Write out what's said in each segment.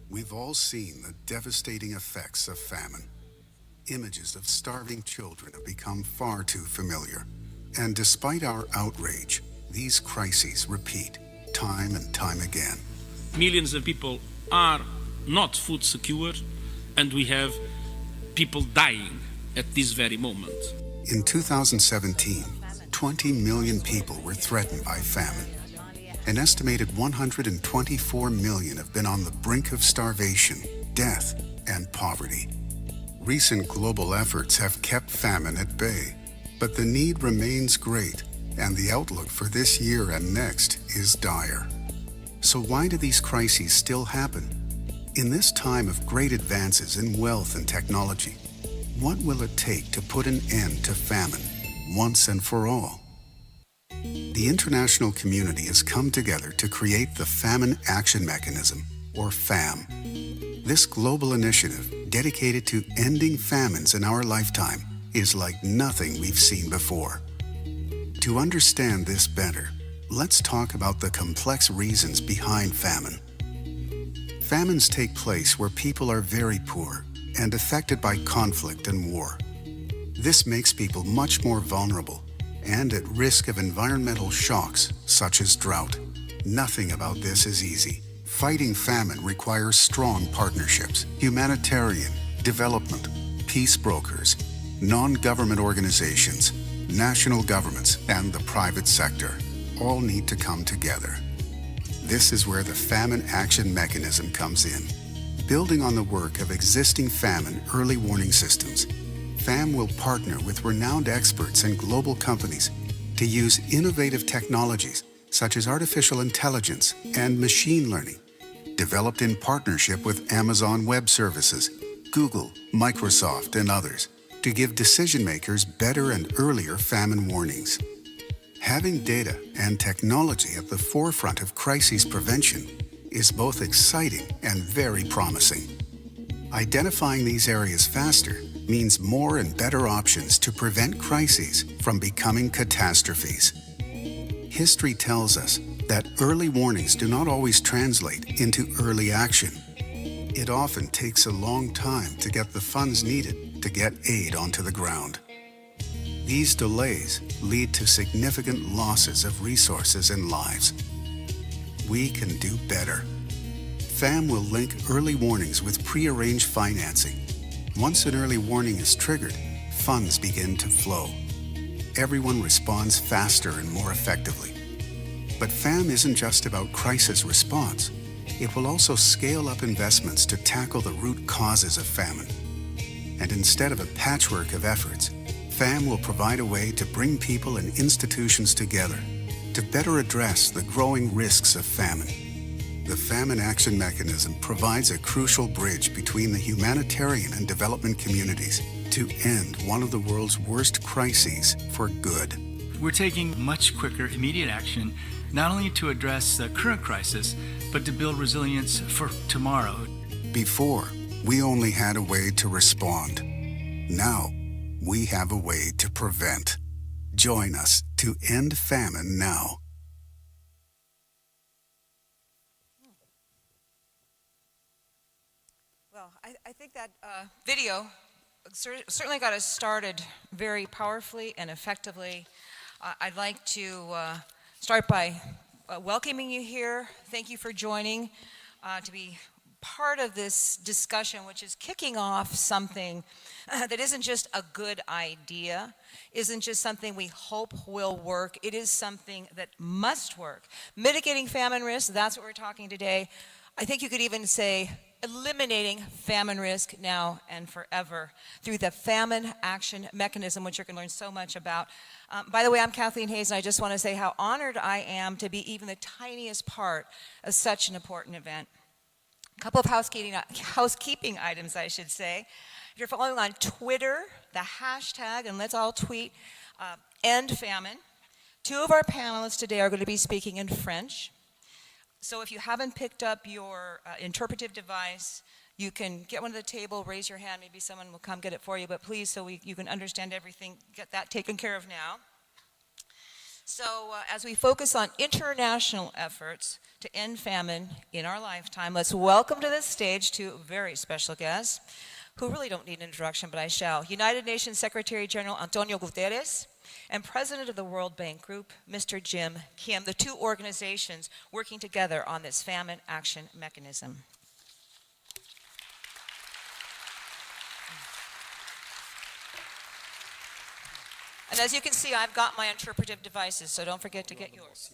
We've all seen the devastating effects of famine. Images of starving children have become far too familiar. And despite our outrage, these crises repeat time and time again. Millions of people are not food secure, and we have people dying at this very moment. In 2017, 20 million people were threatened by famine. An estimated 124 million have been on the brink of starvation, death, and poverty. Recent global efforts have kept famine at bay, but the need remains great, and the outlook for this year and next is dire. So why do these crises still happen? In this time of great advances in wealth and technology, what will it take to put an end to famine once and for all? The international community has come together to create the Famine Action Mechanism, or FAM. This global initiative, dedicated to ending famines in our lifetime, is like nothing we've seen before. To understand this better, let's talk about the complex reasons behind famine. Famines take place where people are very poor and affected by conflict and war. This makes people much more vulnerable and at risk of environmental shocks such as drought. Nothing about this is easy. Fighting famine requires strong partnerships. Humanitarian, development, peace brokers, non-government organizations, national governments, and the private sector all need to come together. This is where the Famine Action Mechanism comes in. Building on the work of existing famine early warning systems, FAM will partner with renowned experts and global companies to use innovative technologies such as artificial intelligence and machine learning, developed in partnership with Amazon Web Services, Google, Microsoft, and others, to give decision makers better and earlier famine warnings. Having data and technology at the forefront of crises prevention is both exciting and very promising. Identifying these areas faster means more and better options to prevent crises from becoming catastrophes. History tells us that early warnings do not always translate into early action. It often takes a long time to get the funds needed to get aid onto the ground. These delays lead to significant losses of resources and lives. We can do better. FAM will link early warnings with pre-arranged financing. Once an early warning is triggered, funds begin to flow. Everyone responds faster and more effectively. But FAM isn't just about crisis response. It will also scale up investments to tackle the root causes of famine. And instead of a patchwork of efforts, FAM will provide a way to bring people and institutions together to better address the growing risks of famine. The Famine Action Mechanism provides a crucial bridge between the humanitarian and development communities to end one of the world's worst crises for good. We're taking much quicker, immediate action, not only to address the current crisis, but to build resilience for tomorrow. Before, we only had a way to respond. Now, we have a way to prevent. Join us to end famine now. Well, I think that video certainly got us started very powerfully and effectively. I'd like to start by welcoming you here. Thank you for joining to be part of this discussion, which is kicking off something that isn't just a good idea, isn't just something we hope will work. It is something that must work. Mitigating famine risk, that's what we're talking today. I think you could even say eliminating famine risk now and forever through the Famine Action Mechanism, which you're going to learn so much about. By the way, I'm Kathleen Hayes, and I just want to say how honored I am to be even the tiniest part of such an important event. A couple of housekeeping items, I should say. If you're following on Twitter, the hashtag, and let's all tweet, End Famine. Two of our panelists today are going to be speaking in French. So if you haven't picked up your interpretive device, you can get one at the table, raise your hand, maybe someone will come get it for you, but please, so you can understand everything, get that taken care of now. So, as we focus on international efforts to end famine in our lifetime, let's welcome to this stage two very special guests who really don't need an introduction, but I shall. United Nations Secretary General Antonio Guterres and President of the World Bank Group, Mr. Jim Kim, the two organizations working together on this famine action mechanism. And as you can see, I've got my interpretive devices, so don't forget to get yours.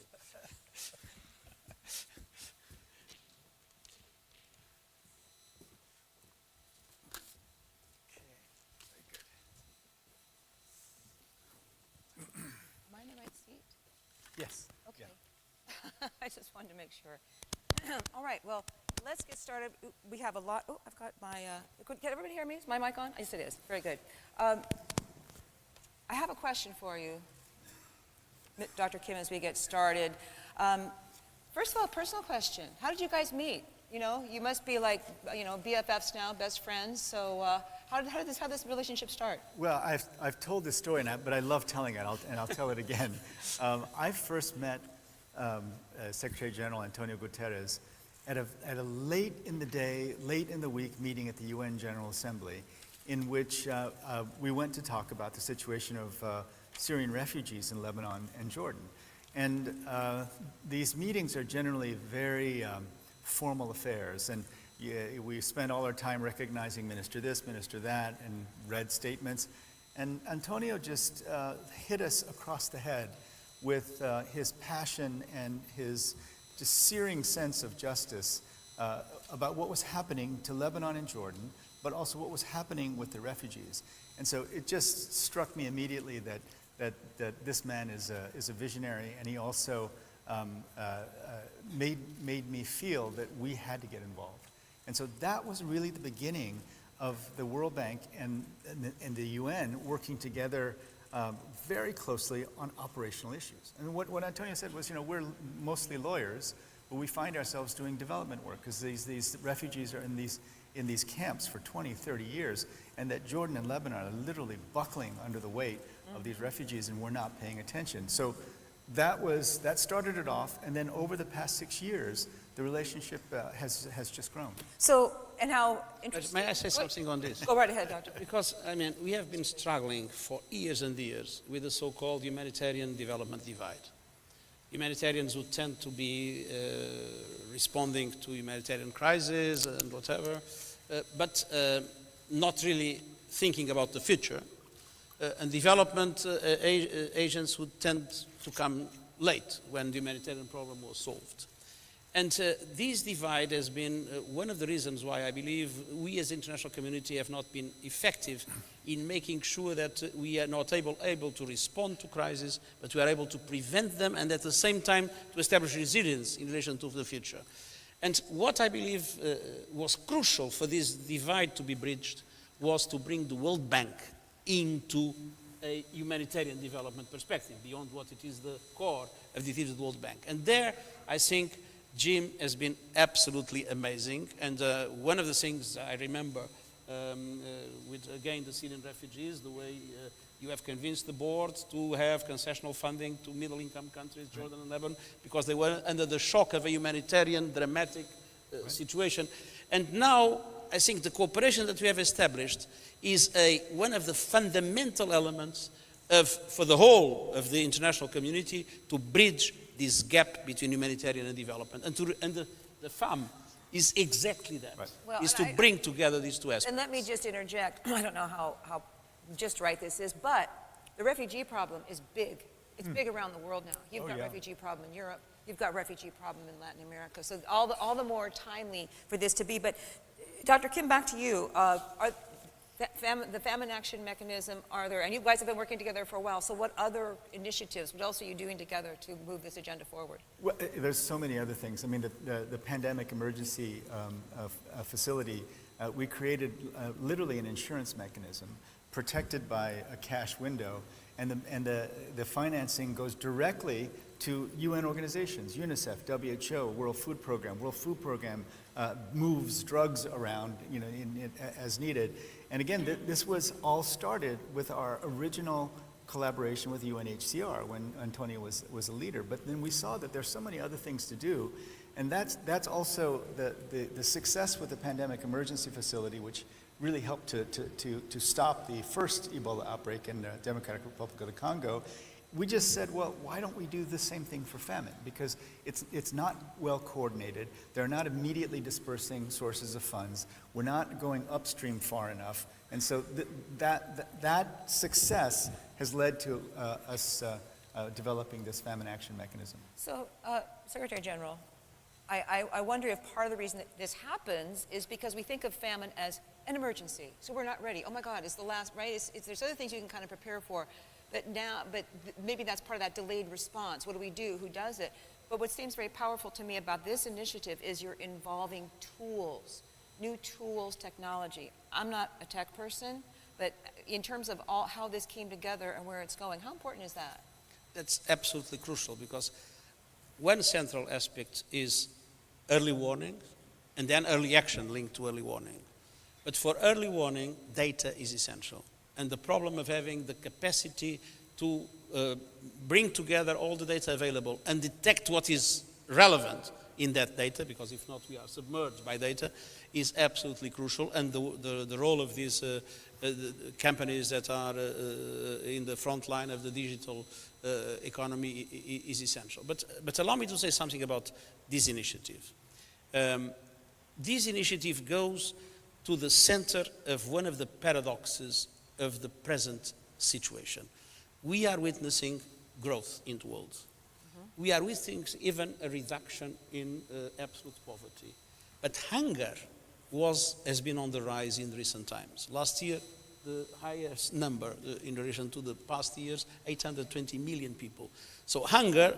Am I in the right seat? Yes. Okay. I just wanted to make sure. All right, well, let's get started. We have a lot. Oh, I've got my. Can everybody hear me? Is my mic on? Yes, it is. Very good. I have a question for you, Dr. Kim, as we get started. First of all, personal question. How did you guys meet? You know, you must be like, BFFs now, best friends. So how did this relationship start? Well, I've told this story, but I love telling it, and I'll tell it again. I first met Secretary General Antonio Guterres at a late in the day, late in the week meeting at the UN General Assembly, in which we went to talk about the situation of Syrian refugees in Lebanon and Jordan. And these meetings are generally very formal affairs, and we spend all our time recognizing minister this, minister that, and read statements. And Antonio just hit us across the head with his passion and his just searing sense of justice about what was happening to Lebanon and Jordan, but also what was happening with the refugees. And so it just struck me immediately that this man is a visionary, and he also made me feel that we had to get involved. And so that was really the beginning of the World Bank and the UN working together very closely on operational issues. And what Antonio said was, we're mostly lawyers, but we find ourselves doing development work because these refugees are in these camps for 20, 30 years, and that Jordan and Lebanon are literally buckling under the weight of these refugees, and we're not paying attention. So that started it off, and then over the past 6 years, the relationship has just grown. So, and how interesting. May I say something on this? Go right ahead, Doctor. Because, we have been struggling for years and years with the so-called humanitarian development divide. Humanitarians would tend to be responding to humanitarian crises and whatever, but not really thinking about the future. And development agents would tend to come late when the humanitarian problem was solved. And this divide has been one of the reasons why I believe we as international community have not been effective in making sure that we are not able to respond to crises, but we are able to prevent them, and at the same time to establish resilience in relation to the future. And what I believe was crucial for this divide to be bridged was to bring the World Bank into a humanitarian development perspective, beyond what it is the core of the activities of the World Bank. And there, I think, Jim has been absolutely amazing, and one of the things I remember with, again, the Syrian refugees, the way you have convinced the board to have concessional funding to middle-income countries, Jordan and Lebanon, because they were under the shock of a humanitarian, dramatic situation. And now, I think the cooperation that we have established is one of the fundamental elements for the whole of the international community to bridge this gap between humanitarian and development. And the FAM is exactly that, Well, is to bring together these two aspects. And let me just interject. I don't know how just right this is, but the refugee problem is big. It's big around the world now. You've got refugee problem in Europe. You've got refugee problem in Latin America. So all the more timely for this to be. But Dr. Kim, back to you. The famine action mechanism, and you guys have been working together for a while, so what other initiatives, what else are you doing together to move this agenda forward? Well, there's so many other things. I mean, the pandemic emergency facility, we created literally an insurance mechanism protected by a cash window, and the financing goes directly to UN organizations, UNICEF, WHO, World Food Program. World Food Program moves drugs around, as needed. And again, this was all started with our original collaboration with UNHCR when Antonio was a leader. But then we saw that there's so many other things to do. And that's also the success with the Pandemic Emergency Facility, which really helped to stop the first Ebola outbreak in the Democratic Republic of the Congo. We just said, well, why don't we do the same thing for famine? Because it's not well coordinated. They're not immediately dispersing sources of funds. We're not going upstream far enough. And so that success has led to us developing this famine action mechanism. So, Secretary General, I wonder if part of the reason that this happens is because we think of famine as an emergency. So we're not ready. Oh my God, it's the last, right? There's other things you can kind of prepare for. But maybe that's part of that delayed response. What do we do? Who does it? But what seems very powerful to me about this initiative is you're involving tools, new tools, technology. I'm not a tech person, but in terms of how this came together and where it's going, how important is that? That's absolutely crucial, because one central aspect is early warning and then early action linked to early warning. But for early warning, data is essential. And the problem of having the capacity to bring together all the data available and detect what is relevant in that data, because if not we are submerged by data, is absolutely crucial. And the role of these the companies that are in the front line of the digital economy is essential. But allow me to say something about this initiative. This initiative goes to the center of one of the paradoxes of the present situation. We are witnessing growth in the world. We are witnessing even a reduction in absolute poverty. But hunger has been on the rise in recent times. Last year, the highest number in relation to the past years, 820 million people. So hunger,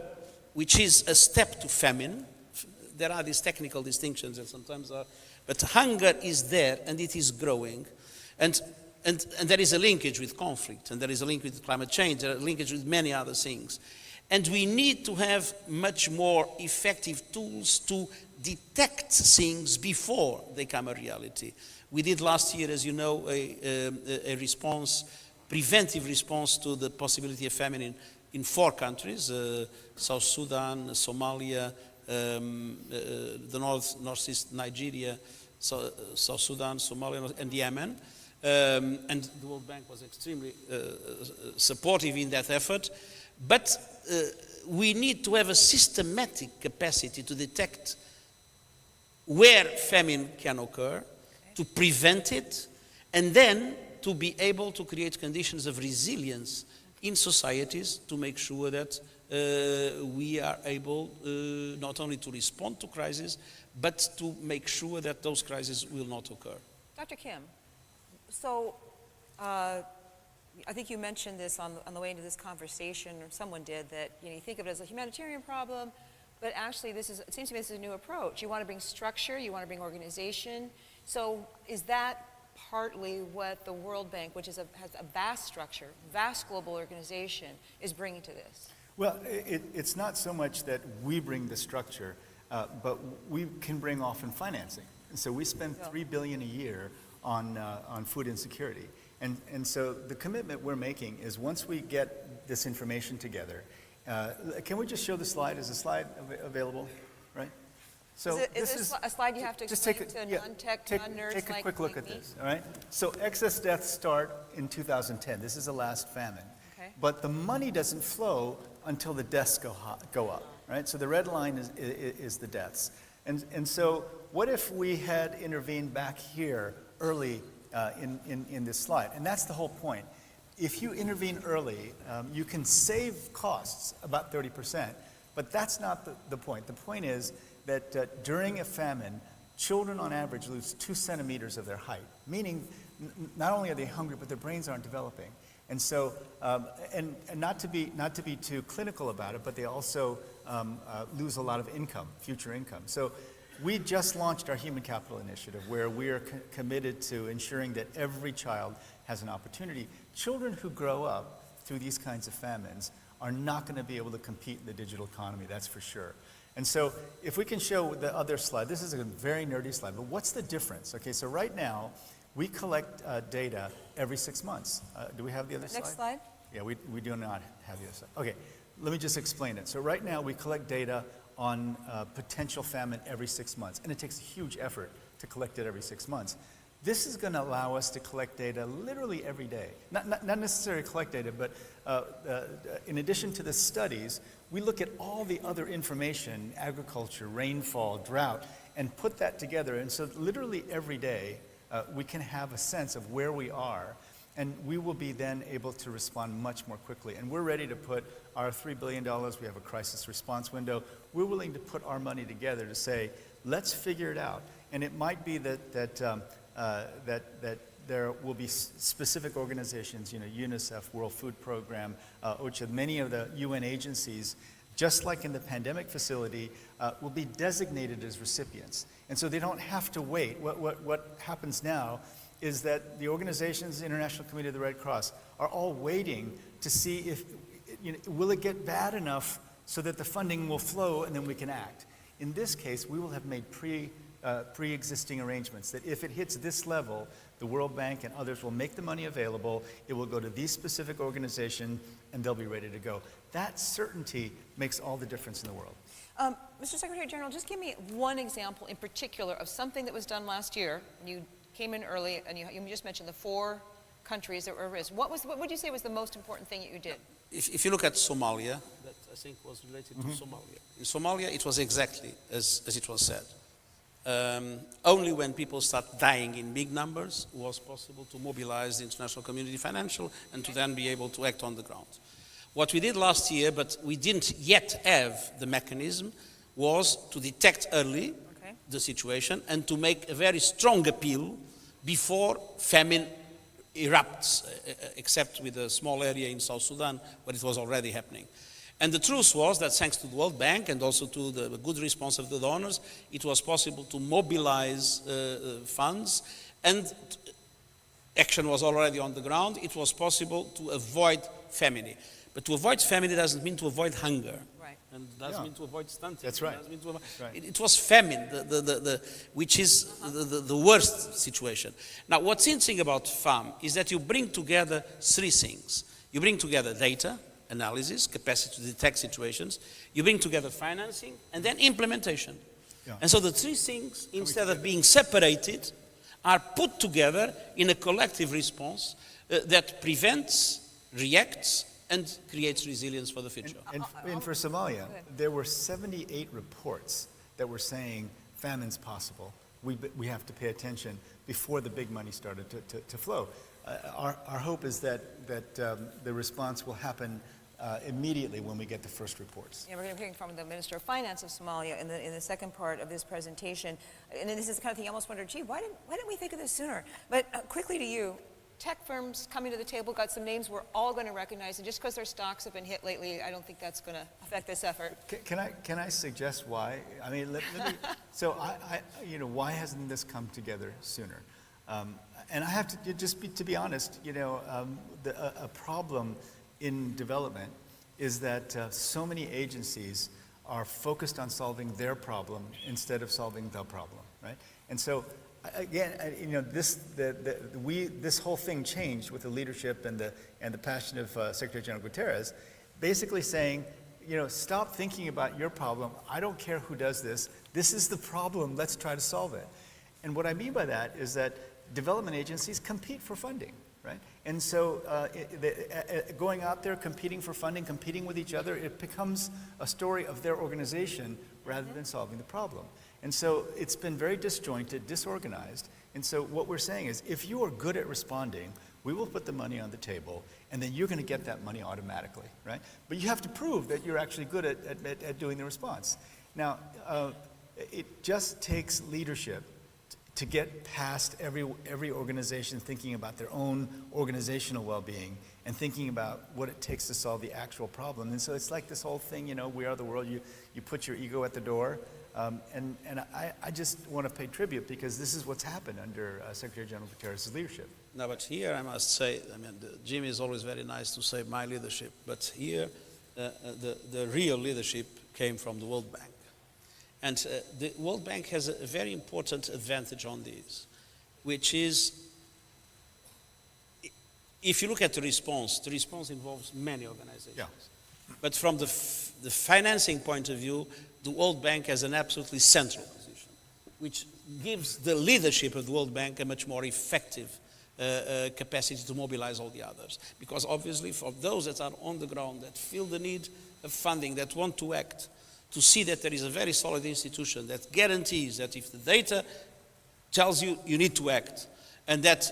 which is a step to famine, there are these technical distinctions that sometimes are, but hunger is there and it is growing. And there is a linkage with conflict, and there is a link with climate change, there is a linkage with many other things. And we need to have much more effective tools to detect things before they become a reality. We did last year, as you know, a response, preventive response to the possibility of famine in 4 countries, South Sudan, Somalia, the northeast Nigeria, South Sudan, Somalia, and Yemen. And the World Bank was extremely supportive in that effort. But we need to have a systematic capacity to detect where famine can occur, to prevent it, and then to be able to create conditions of resilience in societies to make sure that we are able not only to respond to crises, but to make sure that those crises will not occur. Dr. Kim, so I think you mentioned this on the way into this conversation, or someone did, that you think of it as a humanitarian problem, but actually it seems to me this is a new approach. You want to bring structure, you want to bring organization. So is that partly what the World Bank, which has a vast structure, vast global organization, is bringing to this? Well, it's not so much that we bring the structure, but we can bring often financing. And so we spend $3 billion a year on food insecurity. And so the commitment we're making is once we get this information together, can we just show the slide? Is the slide available? Right? So is this a slide you have to explain to a non-tech, non-nerds Take a quick look at me? this, all right? So excess deaths start in 2010. This is the last famine. Okay. But the money doesn't flow until the deaths go up, right? So the red line is the deaths. And so what if we had intervened back here early in this slide? And that's the whole point. If you intervene early, you can save costs about 30%, but that's not the point. The point is that during a famine, children on average lose 2 centimeters of their height, meaning not only are they hungry, but their brains aren't developing. And so, and not to be too clinical about it, but they also lose a lot of income, future income. So we just launched our Human Capital Initiative, where we are committed to ensuring that every child has an opportunity. Children who grow up through these kinds of famines are not going to be able to compete in the digital economy, that's for sure. And so if we can show the other slide, this is a very nerdy slide, but what's the difference? Okay, so right now, we collect data every 6 months. Do we have the other slide? Next slide. Yeah, we do not have US. Okay, let me just explain it. So right now we collect data on potential famine every 6 months, and it takes a huge effort to collect it every 6 months. This is going to allow us to collect data literally every day. Not necessarily collect data, but in addition to the studies, we look at all the other information, agriculture, rainfall, drought, and put that together. And so literally every day, we can have a sense of where we are, and we will be then able to respond much more quickly. And we're ready to put our $3 billion, we have a crisis response window, we're willing to put our money together to say, let's figure it out. And it might be that there will be specific organizations, UNICEF, World Food Program, OCHA, many of the UN agencies, just like in the pandemic facility, will be designated as recipients. And so they don't have to wait. What happens now is that the organizations, the International Committee of the Red Cross, are all waiting to see if, will it get bad enough so that the funding will flow and then we can act. In this case, we will have made pre-existing arrangements that if it hits this level, the World Bank and others will make the money available, it will go to these specific organizations, and they'll be ready to go. That certainty makes all the difference in the world. Mr. Secretary General, just give me one example in particular of something that was done last year. You came in early, and you just mentioned the 4 countries that were at risk. What would you say was the most important thing that you did? If you look at Somalia, that I think was related to Somalia. In Somalia, it was exactly as it was said. Only when people start dying in big numbers was possible to mobilize the international community financial and to then be able to act on the ground. What we did last year, but we didn't yet have the mechanism, was to detect early the situation and to make a very strong appeal before famine erupts, except with a small area in South Sudan where it was already happening. And the truth was that thanks to the World Bank and also to the good response of the donors, it was possible to mobilize funds, and action was already on the ground. It was possible to avoid famine. But to avoid famine doesn't mean to avoid hunger. Right. And doesn't mean to avoid stunting. That's right. It was famine, which is the worst situation. Now, what's interesting about FAM is that you bring together 3 things. You bring together data, analysis, capacity to detect situations, you bring together financing, and then implementation. Yeah. And so the 3 things, instead of being separated, are put together in a collective response that prevents, reacts, and creates resilience for the future. And for Somalia, there were 78 reports that were saying famine's possible. We have to pay attention before the big money started to flow. Our hope is that the response will happen immediately when we get the first reports. Yeah, we're going to be hearing from the Minister of Finance of Somalia in the second part of this presentation. And this is the kind of thing you almost wonder, gee, why didn't we think of this sooner? But quickly to you, tech firms coming to the table, got some names we're all going to recognize, and just because their stocks have been hit lately, I don't think that's going to affect this effort. Can I suggest why? I mean, let me, so why hasn't this come together sooner? And I have to be honest, a problem in development is that so many agencies are focused on solving their problem instead of solving the problem, right? And so, again, this whole thing changed with the leadership and the passion of Secretary General Guterres, basically saying, stop thinking about your problem. I don't care who does this. This is the problem. Let's try to solve it. And what I mean by that is that development agencies compete for funding, right? And so going out there, competing for funding, competing with each other, it becomes a story of their organization rather than solving the problem. And so it's been very disjointed, disorganized. And so what we're saying is, if you are good at responding, we will put the money on the table, and then you're going to get that money automatically, right? But you have to prove that you're actually good at doing the response. Now, it just takes leadership to get past every organization thinking about their own organizational well-being and thinking about what it takes to solve the actual problem. And so it's like this whole thing, we are the world, you put your ego at the door. And I just want to pay tribute because this is what's happened under Secretary General Guterres' leadership. No, but here I must say, Jimmy is always very nice to say my leadership, but here the real leadership came from the World Bank. And the World Bank has a very important advantage on this, which is if you look at the response involves many organizations. Yeah. But from the financing point of view, the World Bank has an absolutely central position, which gives the leadership of the World Bank a much more effective capacity to mobilize all the others. Because obviously for those that are on the ground, that feel the need of funding, that want to act, to see that there is a very solid institution that guarantees that if the data tells you you need to act, and that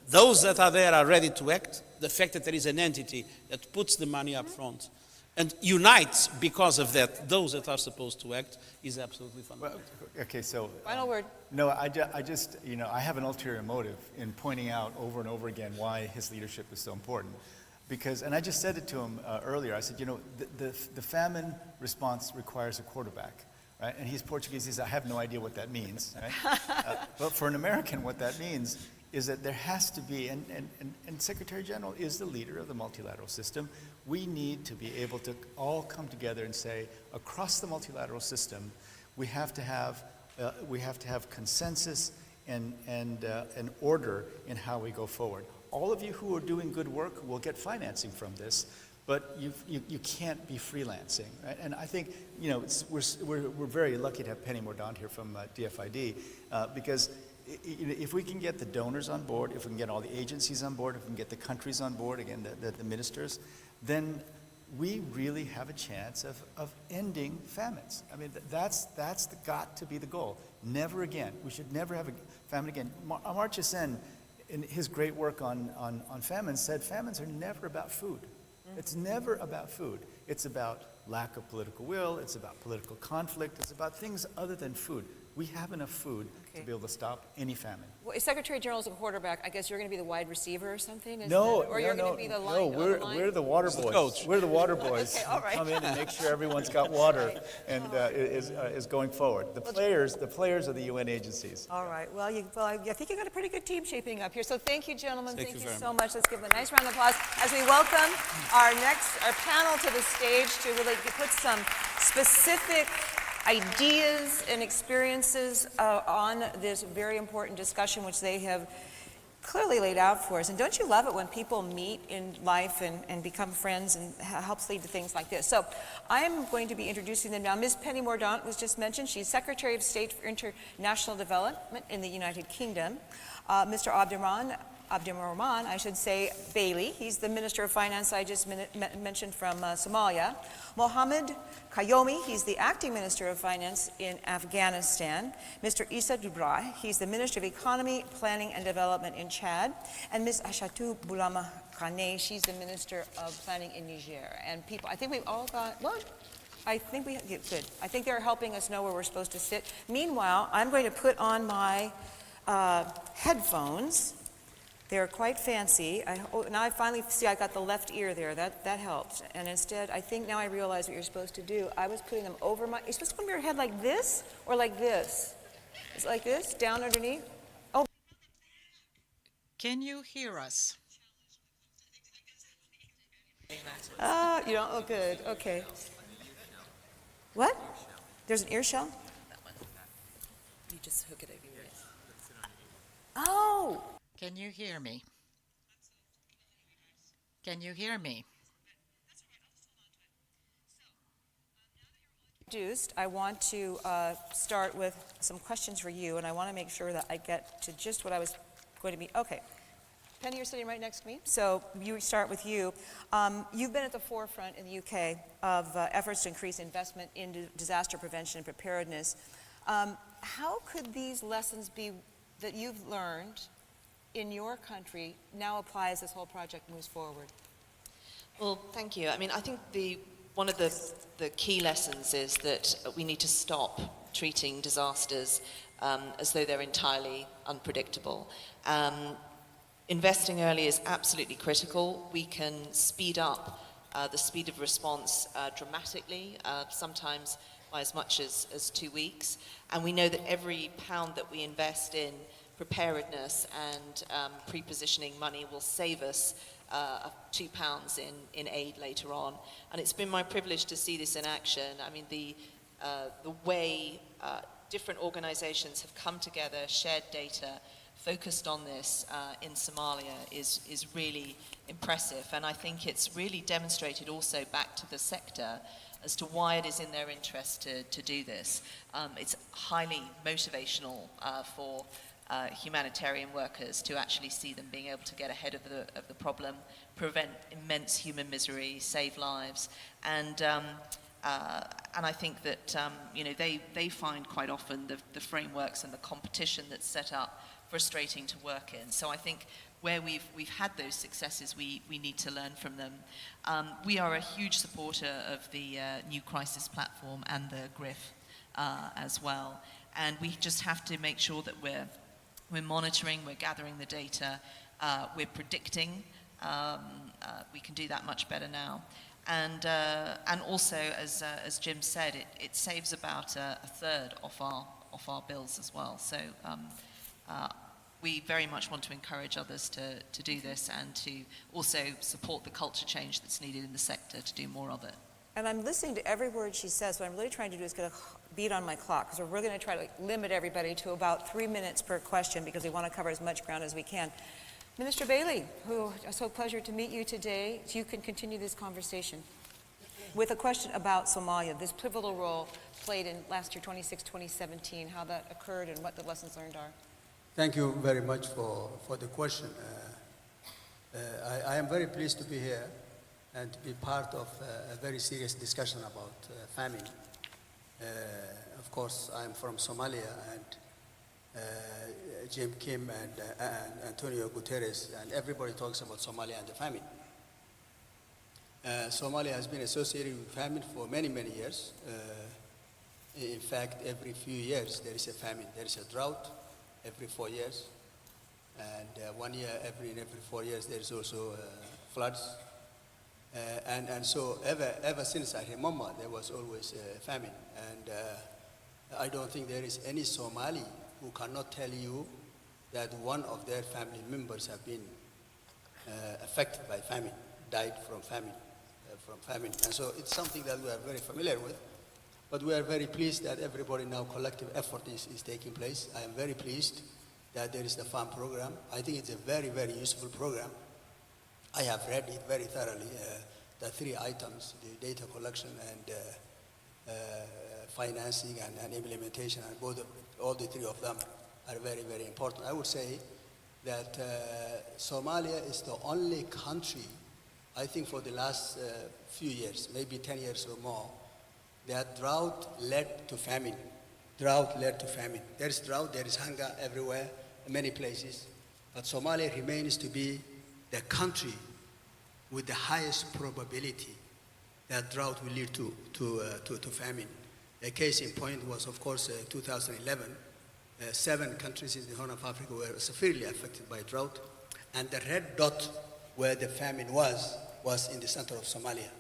those that are there are ready to act, the fact that there is an entity that puts the money up front and unites because of that those that are supposed to act is absolutely fundamental. Well, okay, so Final word. no, I just, I have an ulterior motive in pointing out over and over again why his leadership is so important. Because, and I just said it to him earlier, I said, the famine response requires a quarterback, right? And he's Portuguese, he says, I have no idea what that means, right? But for an American, what that means is that there has to be, and Secretary General is the leader of the multilateral system. We need to be able to all come together and say, across the multilateral system, we have to have consensus and order in how we go forward. All of you who are doing good work will get financing from this, but you can't be freelancing, right? And I think we're very lucky to have Penny Mordaunt here from DFID because if we can get the donors on board, if we can get all the agencies on board, if we can get the countries on board, again, the ministers, then we really have a chance of ending famines. I mean, that's got to be the goal. Never again. We should never have a famine again. Amartya Sen, in his great work on famines, said famines are never about food. It's never about food. It's about lack of political will. It's about political conflict. It's about things other than food. We have enough food to be able to stop any famine. Well, if Secretary General's a quarterback, I guess you're going to be the wide receiver or something? Or you're going to be the line? we're the water boys. Coach. We're the water boys. Okay, all right. Come in and make sure everyone's got water and is going forward. The players are the UN agencies. All right. Well, I think you've got a pretty good team shaping up here. So thank you, gentlemen. Thank you very so much. Let's give them a nice round of applause as we welcome our panel to the stage to really put some specific ideas and experiences on this very important discussion, which they have clearly laid out for us. And don't you love it when people meet in life and become friends and helps lead to things like this? So I'm going to be introducing them now. Ms. Penny Mordaunt was just mentioned. She's Secretary of State for International Development in the United Kingdom. Mr. Abdirahman, I should say, Bailey. He's the Minister of Finance I just mentioned from Somalia. Mohammed Kayomi, he's the Acting Minister of Finance in Afghanistan. Mr. Issa Dubrai, he's the Minister of Economy, Planning and Development in Chad. And Ms. Ashatu Boulama Kane, she's the Minister of Planning in Niger. And people, I think we've all got, well, I think we, yeah, good. I think they're helping us know where we're supposed to sit. Meanwhile, I'm going to put on my headphones. They're quite fancy. Now I finally see I got the left ear there. That helps. And instead, I think now I realize what you're supposed to do. I was putting them over you're supposed to put them on your head like this or like this? Is it like this, down underneath? Oh. Can you hear us? Oh, good. Okay. What? There's an ear shell? You just hook it over your ears. Oh. Can you hear me? Can you hear me? I want to start with some questions for you, and I want to make sure that I get to just what I was going to be. Okay. Penny, you're sitting right next to me, so you start with you. You've been at the forefront in the UK of efforts to increase investment in disaster prevention and preparedness. How could these lessons be that you've learned in your country now apply as this whole project moves forward? Well, thank you. I mean, I think one of the key lessons is that we need to stop treating disasters as though they're entirely unpredictable. Investing early is absolutely critical. We can speed up the speed of response dramatically, sometimes by as much as 2 weeks. And we know that every pound that we invest in preparedness and pre-positioning money will save us £2 in aid later on. And it's been my privilege to see this in action. I mean, the way different organizations have come together, shared data, focused on this in Somalia is really impressive. And I think it's really demonstrated also back to the sector as to why it is in their interest to do this. It's highly motivational for humanitarian workers to actually see them being able to get ahead of the problem, prevent immense human misery, save lives, and I think that they find quite often the frameworks and the competition that's set up frustrating to work in. So I think where we've had those successes, we need to learn from them. We are a huge supporter of the new crisis platform and the GRIF as well, and we just have to make sure that we're monitoring, we're gathering the data, we're predicting. We can do that much better now. And also, as Jim said, it saves about a third of our bills as well. So we very much want to encourage others to do this and to also support the culture change that's needed in the sector to do more of it. And I'm listening to every word she says. What I'm really trying to do is get a beat on my clock, because we're really going to try to limit everybody to about 3 minutes per question, because we want to cover as much ground as we can. Minister Bailey, who it's so pleasure to meet you today. So you can continue this conversation with a question about Somalia, this pivotal role played in last year, 2017, how that occurred and what the lessons learned are. Thank you very much for the question. I am very pleased to be here and to be part of a very serious discussion about famine. Of course, I'm from Somalia, and Jim Kim and Antonio Guterres, and everybody talks about Somalia and the famine. Somalia has been associated with famine for many, many years. In fact, every few years there is a famine. There is a drought every 4 years, and 1 year every 4 years there is also floods. And so ever since I remember, there was always famine. And I don't think there is any Somali who cannot tell you that one of their family members have been affected by famine, died from famine. And so it's something that we are very familiar with. But we are very pleased that everybody now, collective effort is taking place. I am very pleased that there is the farm program. I think it's a very, very useful program. I have read it very thoroughly. The 3 items, the data collection and financing and implementation, and all the 3 of them are very, very important. I would say that Somalia is the only country, I think for the last few years, maybe 10 years or more, that drought led to famine. Drought led to famine. There is drought, there is hunger everywhere, in many places. But Somalia remains to be the country with the highest probability that drought will lead to famine. A case in point was, of course, 2011. 7 countries in the Horn of Africa were severely affected by drought, and the red dot where the famine was in the center of Somalia.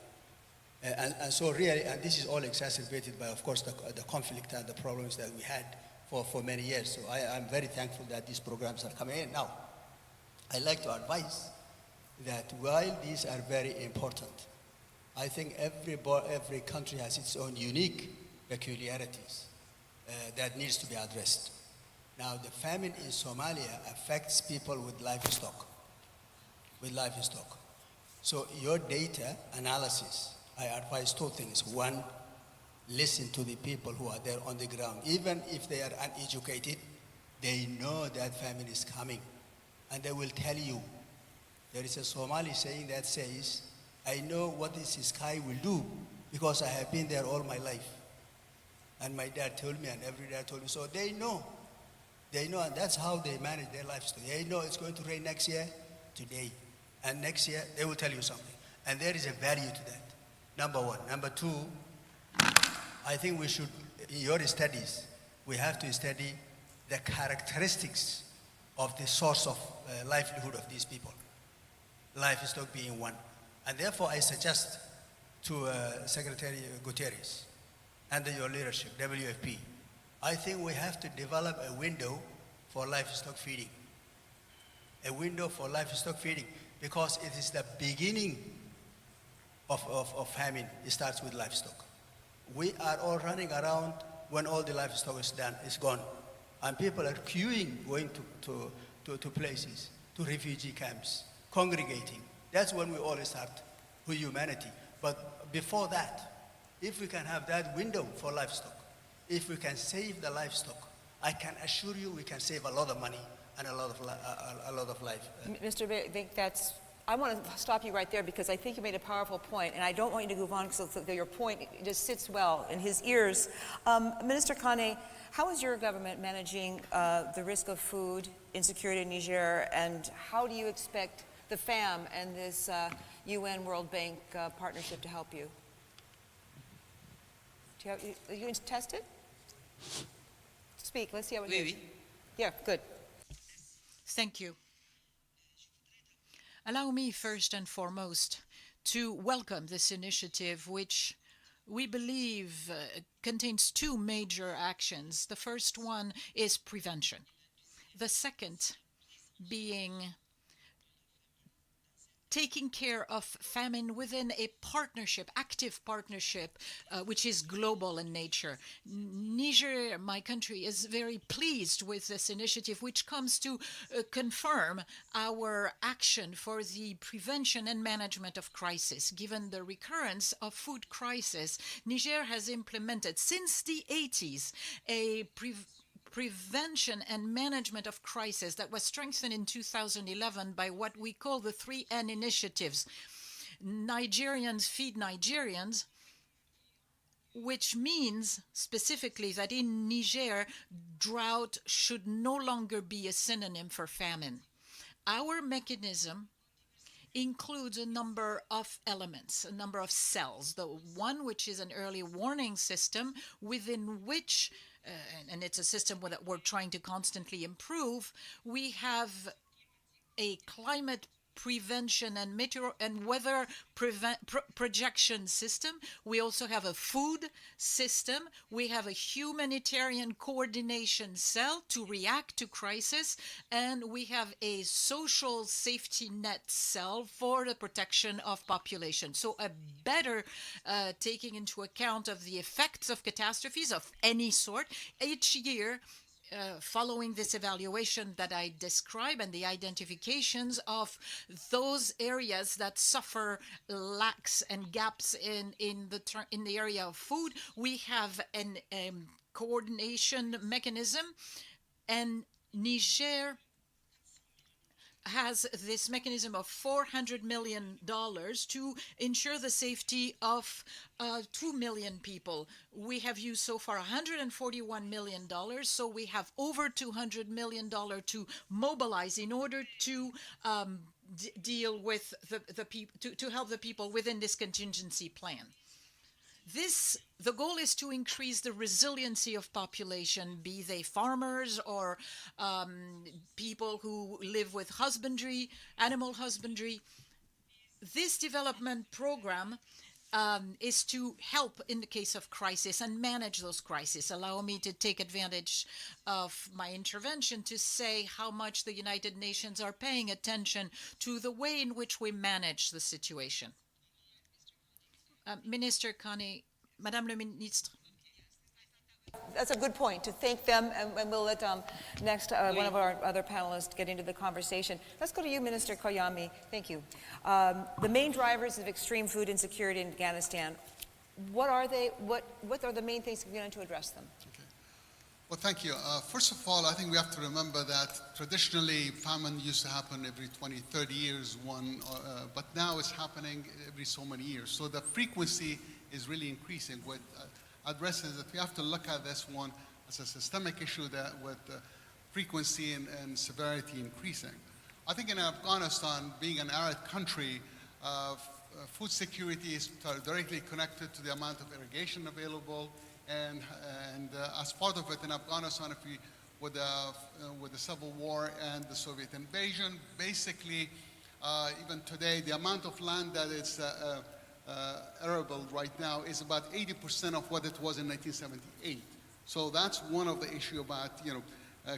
And so really, and this is all exacerbated by, of course, the conflict and the problems that we had for many years. So I'm very thankful that these programs are coming in. Now, I'd like to advise that while these are very important, I think every country has its own unique peculiarities that needs to be addressed. Now, the famine in Somalia affects people with livestock. So your data analysis, I advise 2 things. 1, listen to the people who are there on the ground. Even if they are uneducated, they know that famine is coming, and they will tell you. There is a Somali saying that says, I know what this sky will do because I have been there all my life. And my dad told me, and every dad told me. So they know, and that's how they manage their livestock. They know it's going to rain next year, today. And next year, they will tell you something. And there is a value to that, number 1. Number 2, I think we should, in your studies, we have to study the characteristics of the source of livelihood of these people. Livestock being one. And therefore, I suggest to Secretary Guterres and your leadership, WFP, I think we have to develop a window for livestock feeding. A window for livestock feeding, because it is the beginning of famine. It starts with livestock. We are all running around when all the livestock is gone. And people are queuing, going to places, to refugee camps, congregating. That's when we all start with humanity. But before that, if we can have that window for livestock, if we can save the livestock, I can assure you we can save a lot of money and a lot of life. Mr. Vink, I want to stop you right there because I think you made a powerful point, and I don't want you to move on because your point just sits well in his ears. Minister Kane, how is your government managing the risk of food insecurity in Niger, and how do you expect the FAM and this UN World Bank partnership to help you? Are you tested? Speak, let's see how it is. Yeah, good. Thank you. Allow me first and foremost to welcome this initiative, which we believe contains two major actions. The first one is prevention. The second being taking care of famine within a partnership, active partnership, which is global in nature. Niger, my country, is very pleased with this initiative, which comes to confirm our action for the prevention and management of crisis. Given the recurrence of food crisis, Niger has implemented since the 80s a prevention and management of crisis that was strengthened in 2011 by what we call the 3N initiatives. Nigerians feed Nigerians, which means specifically that in Niger, drought should no longer be a synonym for famine. Our mechanism includes a number of elements, a number of cells. The one which is an early warning system within which and it's a system that we're trying to constantly improve. We have a climate prevention and weather projection system. We also have a food system. We have a humanitarian coordination cell to react to crisis, and we have a social safety net cell for the protection of population. So a better taking into account of the effects of catastrophes of any sort. Each year, following this evaluation that I describe and the identifications of those areas that suffer lacks and gaps in the area of food, we have an coordination mechanism, and Niger has this mechanism of $400 million to ensure the safety of 2 million people. We have used so far $141 million, so we have over $200 million to mobilize in order to deal with to help the people within this contingency plan. The goal is to increase the resiliency of population, be they farmers or people who live with husbandry, animal husbandry. This development program is to help in the case of crisis and manage those crises. Allow me to take advantage of my intervention to say how much the United Nations are paying attention to the way in which we manage the situation. Minister Kane, Madame le Ministre. That's a good point, to thank them, and we'll let next one of our other panelists get into the conversation. Let's go to you, Minister Koyami. Thank you. The main drivers of extreme food insecurity in Afghanistan, what are they? What are the main things we're going to address them? Okay. Well, thank you. First of all, I think we have to remember that traditionally famine used to happen every 20, 30 years, but now it's happening every so many years. So the frequency is really increasing, which addresses that we have to look at this one as a systemic issue that with frequency and severity increasing. I think in Afghanistan, being an arid country, food security is directly connected to the amount of irrigation available, and as part of it in Afghanistan, with the civil war and the Soviet invasion, basically, even today, the amount of land that is arable right now is about 80% of what it was in 1978. So that's one of the issue about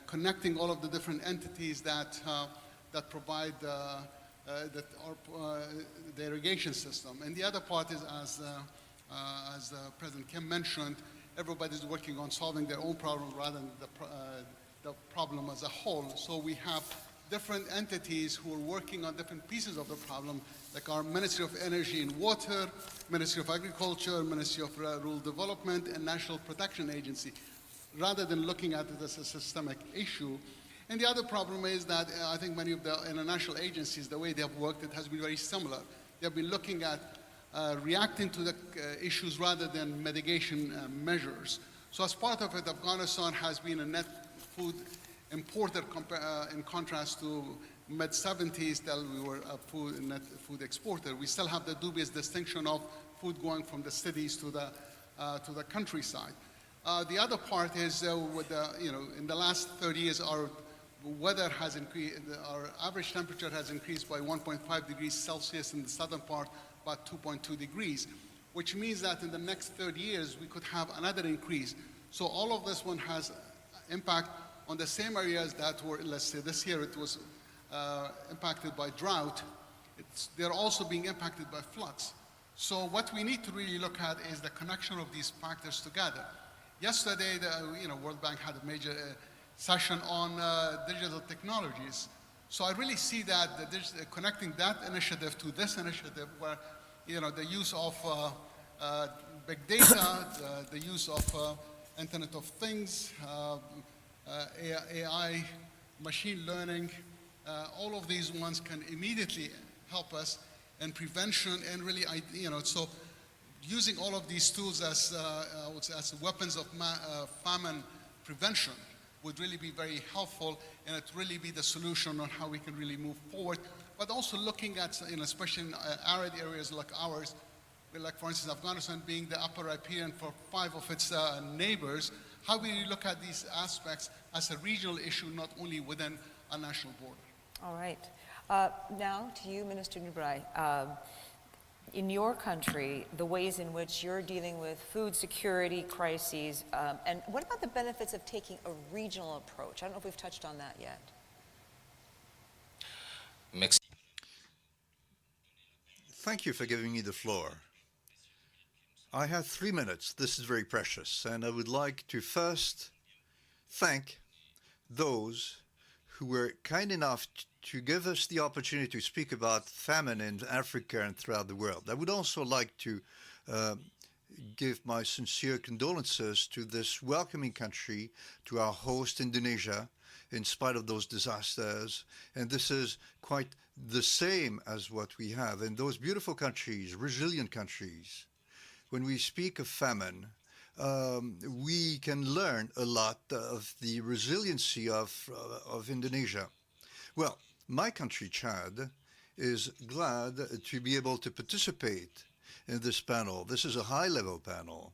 connecting all of the different entities that provide the irrigation system. And the other part is, as President Kim mentioned, everybody's working on solving their own problem rather than the problem as a whole. So we have different entities who are working on different pieces of the problem, like our Ministry of Energy and Water, Ministry of Agriculture, Ministry of Rural Development, and National Protection Agency, rather than looking at it as a systemic issue. And the other problem is that I think many of the international agencies, the way they have worked, it has been very similar. They have been looking at reacting to the issues rather than mitigation measures. So as part of it, Afghanistan has been a net food importer in contrast to mid-70s till we were a net food exporter. We still have the dubious distinction of food going from the cities to the countryside. The other part is in the last 30 years, our weather has increased, our average temperature has increased by 1.5 degrees Celsius in the southern part, about 2.2 degrees, which means that in the next 30 years, we could have another increase. So all of this one has impact on the same areas that were, let's say this year it was impacted by drought. They're also being impacted by floods. So what we need to really look at is the connection of these factors together. Yesterday, the World Bank had a major session on digital technologies. So I really see that connecting that initiative to this initiative, where the use of big data, the use of Internet of Things, AI, machine learning, all of these ones can immediately help us in prevention and really, so using all of these tools as weapons of famine prevention would really be very helpful, and it really be the solution on how we can really move forward. But also looking at, especially in arid areas like ours, like for instance Afghanistan being the upper riparian for 5 of its neighbors, how we look at these aspects as a regional issue, not only within a national border. All right. Now to you, Minister Nubrai. In your country, the ways in which you're dealing with food security crises, and what about the benefits of taking a regional approach? I don't know if we've touched on that yet. Thank you for giving me the floor. I have 3 minutes. This is very precious, and I would like to first thank those who were kind enough to give us the opportunity to speak about famine in Africa and throughout the world. I would also like to give my sincere condolences to this welcoming country, to our host Indonesia, in spite of those disasters. And this is quite the same as what we have in those beautiful countries, resilient countries. When we speak of famine, we can learn a lot of the resiliency of Indonesia. Well, my country, Chad, is glad to be able to participate in this panel. This is a high-level panel.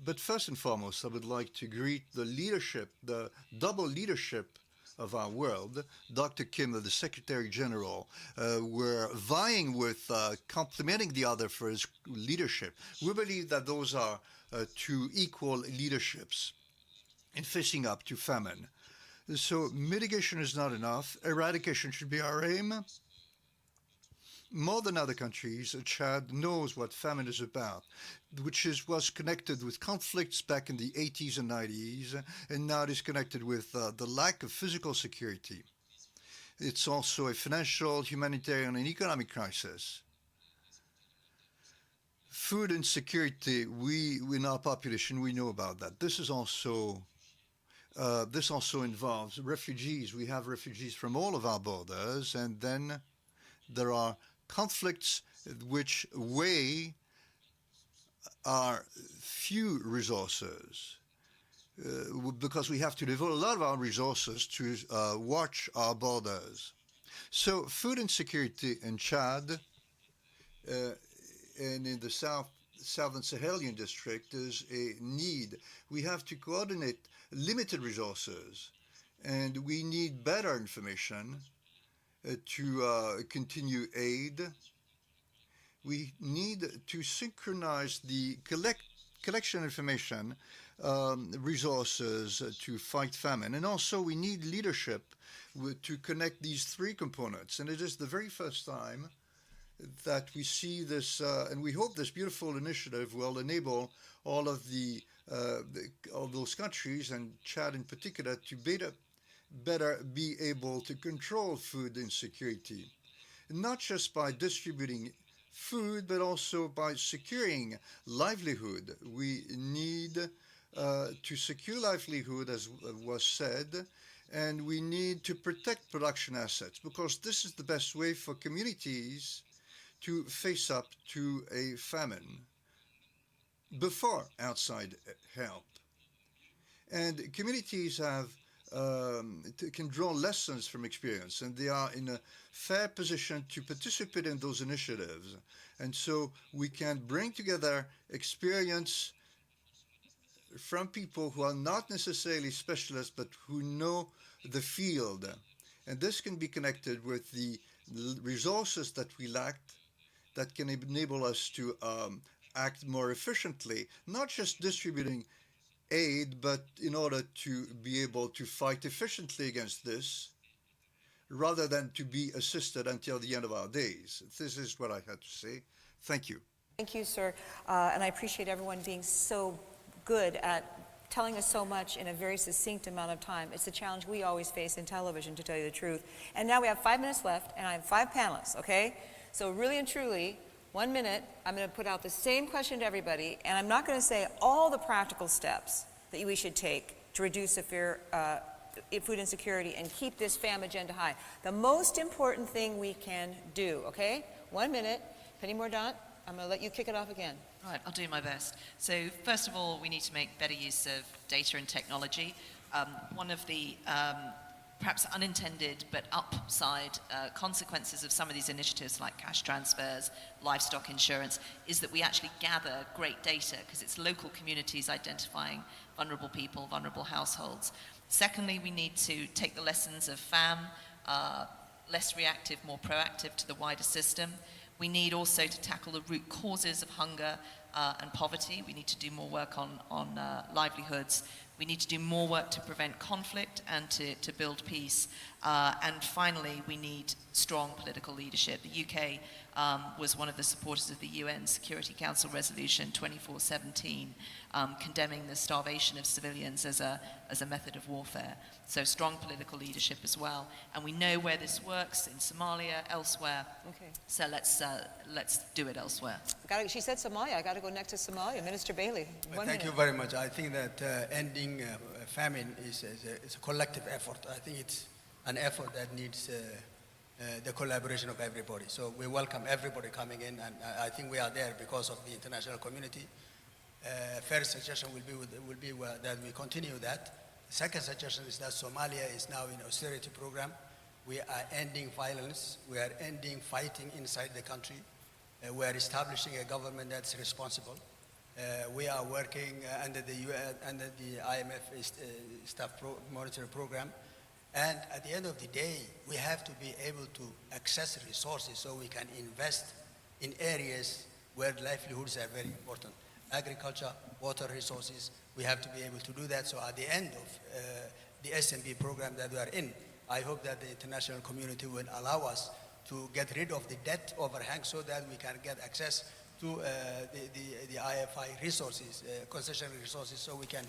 But first and foremost, I would like to greet the leadership, the double leadership of our world. Dr. Kim, the Secretary General, were vying with complimenting the other for his leadership. We believe that those are two equal leaderships in facing up to famine. So mitigation is not enough. Eradication should be our aim. More than other countries, Chad knows what famine is about, which was connected with conflicts back in the 80s and 90s, and now it is connected with the lack of physical security. It's also a financial, humanitarian, and economic crisis. Food insecurity, in our population, we know about that. This also involves refugees. We have refugees from all of our borders, and then there are conflicts which weigh our few resources because we have to devote a lot of our resources to watch our borders. So food insecurity in Chad and in the southern Sahelian district is a need. We have to coordinate limited resources, and we need better information to continue aid. We need to synchronize the collection information resources to fight famine. And also we need leadership to connect these three components. And it is the very first time that we see this, and we hope this beautiful initiative will enable all of all those countries, and Chad in particular, to better be able to control food insecurity, not just by distributing food, but also by securing livelihood. We need to secure livelihood, as was said, and we need to protect production assets because this is the best way for communities to face up to a famine before outside help. And communities can draw lessons from experience, and they are in a fair position to participate in those initiatives. And so we can bring together experience from people who are not necessarily specialists, but who know the field. And this can be connected with the resources that we lack that can enable us to act more efficiently, not just distributing aid, but in order to be able to fight efficiently against this, rather than to be assisted until the end of our days. This is what I had to say. Thank you. Thank you, sir. And I appreciate everyone being so good at telling us so much in a very succinct amount of time. It's a challenge we always face in television, to tell you the truth. And now we have 5 minutes left, and I have 5 panelists, okay? So really and truly, 1 minute, I'm going to put out the same question to everybody, and I'm not going to say all the practical steps that we should take to reduce food insecurity and keep this FAM agenda high. The most important thing we can do, okay? 1 minute. Penny Mordaunt, I'm going to let you kick it off again. All right, I'll do my best. So first of all, we need to make better use of data and technology. One of the perhaps unintended but upside consequences of some of these initiatives like cash transfers, livestock insurance, is that we actually gather great data because it's local communities identifying vulnerable people, vulnerable households. Secondly, we need to take the lessons of FAM, less reactive, more proactive to the wider system. We need also to tackle the root causes of hunger and poverty. We need to do more work on livelihoods. We need to do more work to prevent conflict and to build peace. And finally, we need strong political leadership. The UK was one of the supporters of the UN Security Council Resolution 2417, condemning the starvation of civilians as a method of warfare. So strong political leadership as well. And we know where this works in Somalia, elsewhere. Okay. So let's do it elsewhere. She said Somalia. I got to go next to Somalia. Minister Bailey. Thank you very much. I think that ending famine is a collective effort. I think it's an effort that needs the collaboration of everybody. So we welcome everybody coming in, and I think we are there because of the international community. First suggestion will be that we continue that. Second suggestion is that Somalia is now in austerity program. We are ending violence. We are ending fighting inside the country. We are establishing a government that's responsible. We are working under the UN, under the IMF staff monitoring program. And at the end of the day, we have to be able to access resources so we can invest in areas where livelihoods are very important. Agriculture, water resources, we have to be able to do that. So at the end of the SMB program that we are in, I hope that the international community will allow us to get rid of the debt overhang so that we can get access to the IFI resources, concessionary resources, so we can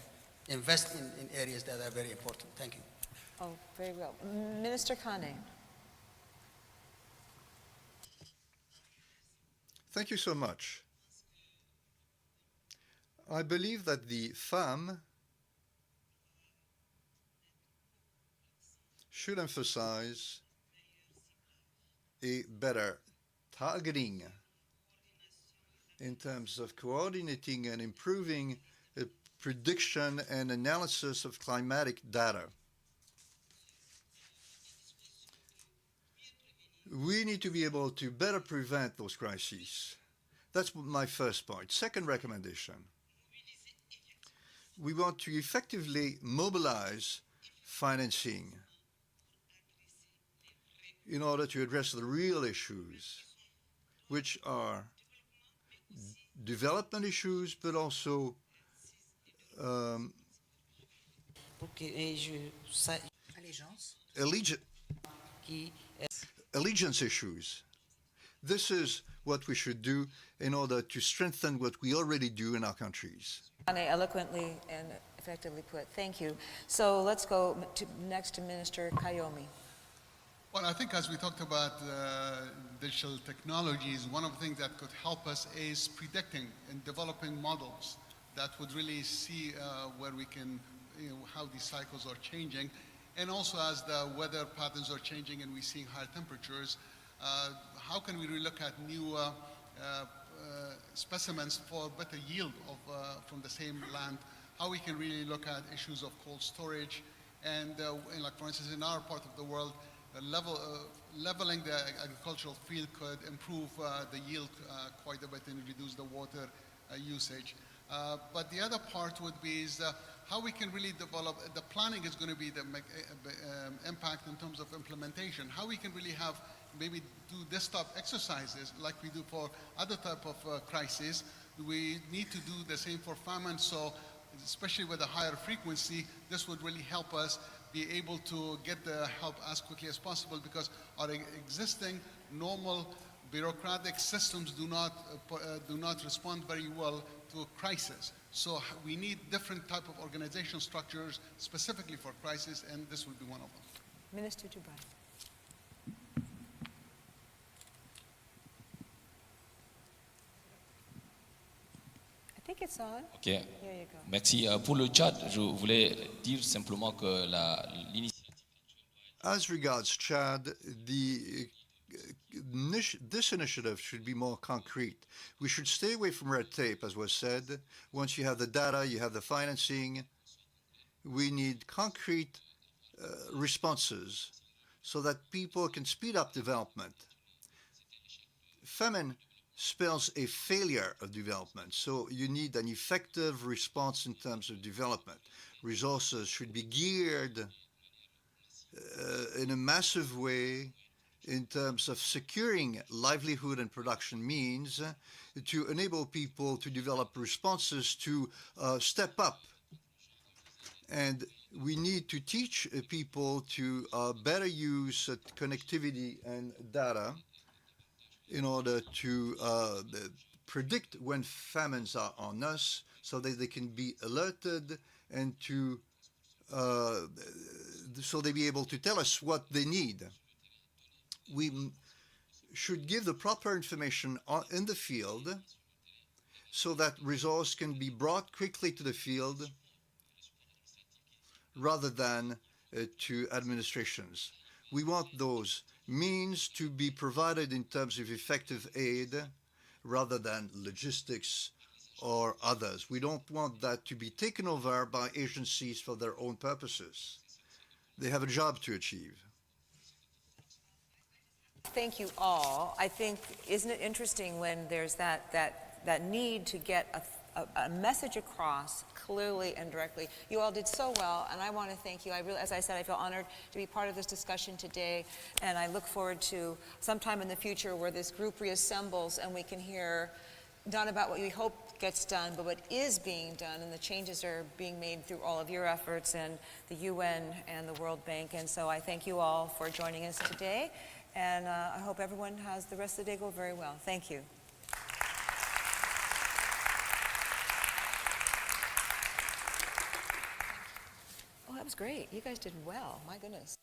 invest in areas that are very important. Thank you. Oh, very well. Minister Kane. Thank you so much. I believe that the FAM should emphasize a better targeting in terms of coordinating and improving prediction and analysis of climatic data. We need to be able to better prevent those crises. That's my first point. Second recommendation. We want to effectively mobilize financing in order to address the real issues, which are development issues, but also allegiance issues. This is what we should do in order to strengthen what we already do in our countries. Eloquently and effectively put. Thank you. So let's go next to Minister Kayomi. Well, I think as we talked about digital technologies, one of the things that could help us is predicting and developing models that would really see where we can, how these cycles are changing. And also as the weather patterns are changing and we're seeing higher temperatures, how can we really look at new specimens for better yield from the same land? How we can really look at issues of cold storage, and like for instance in our part of the world, leveling the agricultural field could improve the yield quite a bit and reduce the water usage. But the other part would be is how we can really develop, the planning is going to be the impact in terms of implementation, how we can really have maybe do desktop exercises like we do for other type of crises. We need to do the same for famine, so especially with a higher frequency, this would really help us be able to get the help as quickly as possible, because our existing normal bureaucratic systems do not respond very well to a crisis. So we need different type of organizational structures specifically for crisis, and this would be one of them. Minister Dubai. I think it's on. Ok. Here you go. Merci. Pour le Tchad, je voulais dire simplement que l'initiative. As regards Chad, this initiative should be more concrete. We should stay away from red tape, as was said. Once you have the data, you have the financing. We need concrete responses so that people can speed up development. Famine spells a failure of development, so you need an effective response in terms of development. Resources should be geared in a massive way in terms of securing livelihood and production means to enable people to develop responses to step up. And we need to teach people to better use connectivity and data in order to predict when famines are on us, so that they can be alerted and to so they be able to tell us what they need. We should give the proper information in the field so that resource can be brought quickly to the field rather than to administrations. We want those means to be provided in terms of effective aid rather than logistics or others. We don't want that to be taken over by agencies for their own purposes. They have a job to achieve. Thank you all. I think, isn't it interesting when there's that need to get a message across clearly and directly. You all did so well, and I want to thank you. I really, as I said, I feel honored to be part of this discussion today, and I look forward to sometime in the future where this group reassembles and we can hear not about what we hope gets done, but what is being done, and the changes are being made through all of your efforts and the UN and the World Bank. And so I thank you all for joining us today, and I hope everyone has the rest of the day go very well. Thank you. Oh, that was great. You guys did well. My goodness.